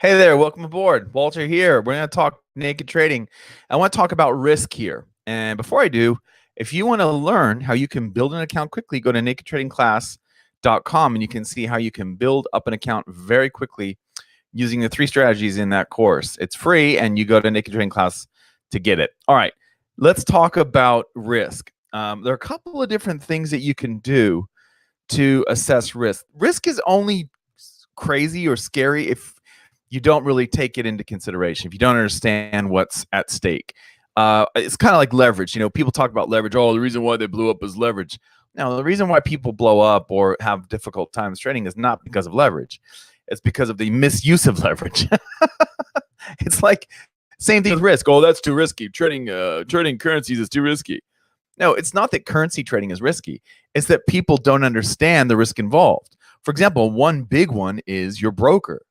Hey there, welcome aboard. Walter here. We're going to talk naked trading. I want to talk about risk here. And before I do, if you want to learn how you can build an account quickly, go to nakedtradingclass.com and you can see how you can build up an account very quickly using the 3 strategies in that course. It's free and you go to Naked Trading Class to get it. All right, let's talk about risk. There are a couple of different things that you can do to assess risk. Risk is only crazy or scary if you don't really take it into consideration, if you don't understand what's at stake. It's kind of like leverage. You know, people talk about leverage. Oh, the reason why they blew up is leverage. Now, the reason why people blow up or have difficult times trading is not because of leverage. It's because of the misuse of leverage. It's like same thing with risk. Oh, that's too risky. Trading currencies is too risky. No, it's not that currency trading is risky. It's that people don't understand the risk involved. For example, one big one is your broker.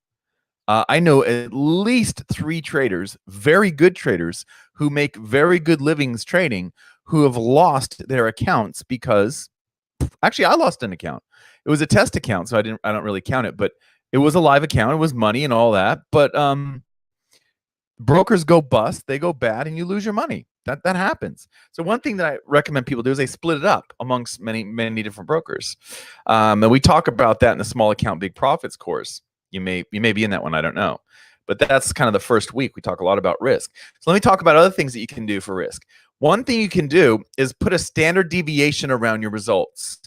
I know at least 3 traders, very good traders, who make very good livings trading, who have lost their accounts because, actually, I lost an account. It was a test account, so I don't really count it, but it was a live account. It was money and all that. But brokers go bust, they go bad, and you lose your money. That happens. So one thing that I recommend people do is they split it up amongst many different brokers. And we talk about that in the Small Account Big Profits course. You may be in that one, I don't know. But that's kind of the first week. We talk a lot about risk. So let me talk about other things that you can do for risk. One thing you can do is put a standard deviation around your results.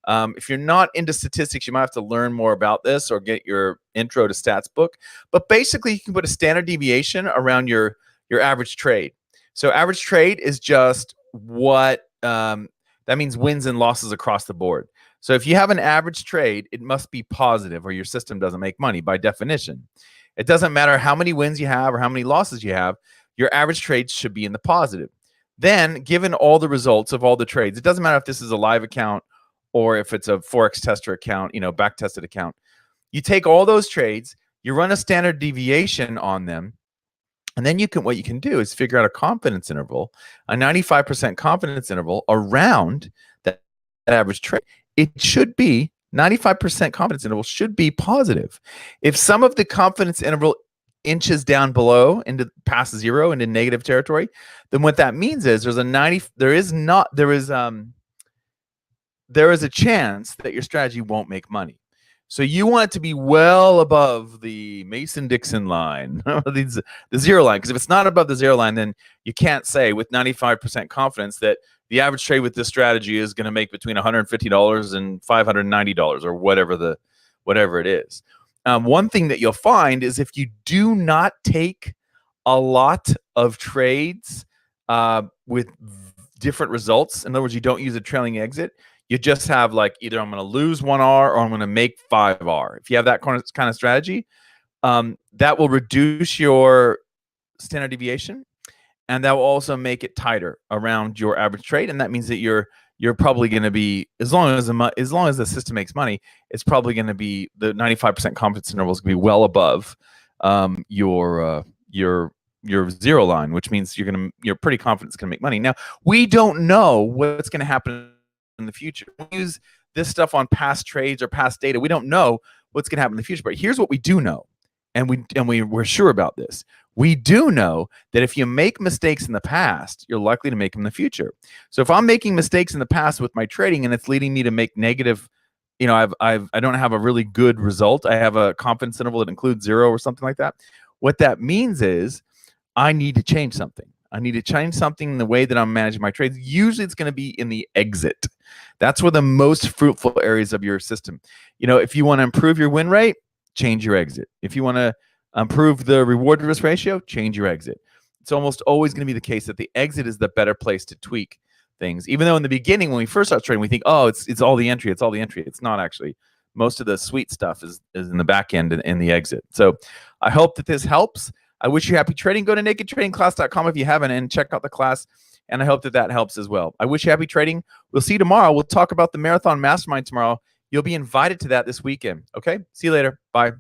If you're not into statistics, you might have to learn more about this or get your intro to stats book. But basically, you can put a standard deviation around your average trade. So average trade is just what that means wins and losses across the board. So if you have an average trade, it must be positive or your system doesn't make money by definition. It doesn't matter how many wins you have or how many losses you have, your average trade should be in the positive. Then, given all the results of all the trades, it doesn't matter if this is a live account or if it's a Forex tester account, back tested account. You take all those trades, you run a standard deviation on them, and then what you can do is figure out a confidence interval, a 95% confidence interval around that average trade. It should be 95% confidence interval should be positive. If some of the confidence interval inches down below into past 0 into negative territory, then what that means is there is a chance that your strategy won't make money. So you want it to be well above the Mason-Dixon line, the 0 line, because if it's not above the 0 line, then you can't say with 95% confidence that the average trade with this strategy is going to make between $150 and $590 or whatever it is. One thing that you'll find is if you do not take a lot of trades with different results, in other words, you don't use a trailing exit, you just have like either I'm going to lose 1R or I'm going to make 5R. If you have that kind of strategy, that will reduce your standard deviation. And that will also make it tighter around your average trade, and that means that you're probably going to be, as long as the system makes money, it's probably going to be the 95% confidence interval is going to be well above your 0 line, which means you're pretty confident it's going to make money. Now, we don't know what's going to happen in the future. We use this stuff on past trades or past data. We don't know what's going to happen in the future, but here's what we do know, and we're sure about this. We do know that if you make mistakes in the past, you're likely to make them in the future. So if I'm making mistakes in the past with my trading and it's leading me to make negative, I don't have a really good result. I have a confidence interval that includes 0 or something like that. What that means is I need to change something. I need to change something in the way that I'm managing my trades. Usually it's going to be in the exit. That's where the most fruitful areas of your system. If you want to improve your win rate, change your exit. If you want to improve the reward to risk ratio, change your exit. It's almost always going to be the case that the exit is the better place to tweak things. Even though in the beginning, when we first start trading, we think, oh, it's all the entry. It's all the entry. It's not actually. Most of the sweet stuff is in the back end and in the exit. So I hope that this helps. I wish you happy trading. Go to nakedtradingclass.com if you haven't and check out the class. And I hope that helps as well. I wish you happy trading. We'll see you tomorrow. We'll talk about the Marathon Mastermind tomorrow. You'll be invited to that this weekend. Okay? See you later. Bye.